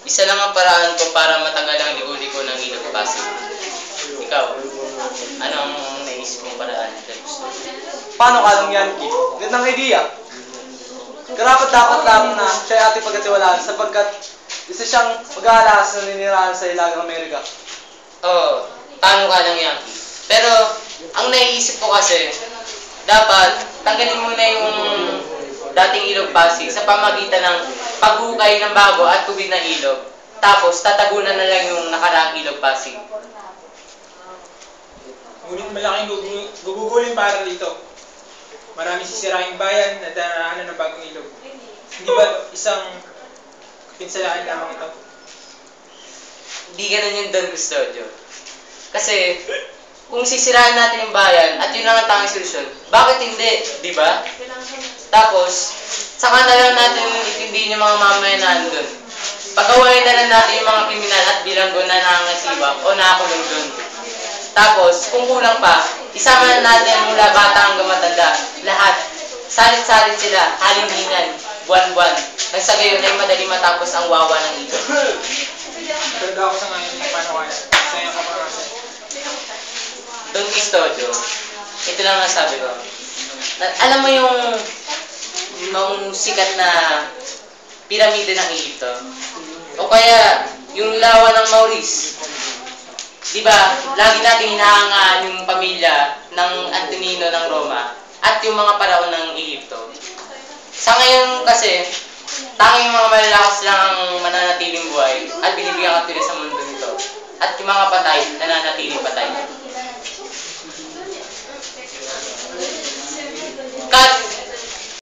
Isa lang ang paraan ko para matagal ang ligo-ligo ng ilog Pasig. Ikaw, ano ang naisip mong paraan? Paano ka lang yan, Kid? Gandang idea. Karapat-dapat lang na siya ay ating pagkatiwalaan sapagkat isa siyang mag-aalas na ninirahan sa Ilagang Amerika. Oo, paano ka lang yan? Pero, ang naiisip ko kasi, dapat tanggalin mo na yung dating ilog Pasig sa pamagitan ng paghukay ng bago at tubig ng ilog. Tapos, tatagunan na lang yung nakaraang ilog Pasig. Ngunit malaking gugugulin para dito. Maraming sisiraing bayan na daraanan ng bagong ilog. Hindi ba isang kapinsalaan lamang ito? Hindi ganun yung Don Custodio. Kasi, kung sisirahan natin yung bayan at yun ang tanging solusyon, bakit hindi? Di ba? Tapos, saka na lang natin itindihin yung mga mamamayan na andun. Pagawain na lang natin yung mga kriminal at bilanggo na nangangasiwa o nakakulong dun. Tapos, kung kulang pa, isama na natin mula bata hanggang matanda. Lahat. Salit-salit sila, halinhinan, buwan-buwan. Nang sa gayon ay madali matapos ang wawa ng ilog. Talaga ako sa ngayon ng panawalan. Sayang ka pa kasi. Don Custodio, ito lang ang sabi ko. Alam mo yung sikat na piramide ng Egypto? O kaya yung lawa ng Maurice? Diba, lagi nating hinahangaan yung pamilya ng Antonino ng Roma at yung mga paraon ng Egypto. Sa ngayon kasi, tanging mga malalakas lang ang mananatiling buhay at binibigyan katulad sa mundo nito. At yung mga patay, nananatiling patay. Cut!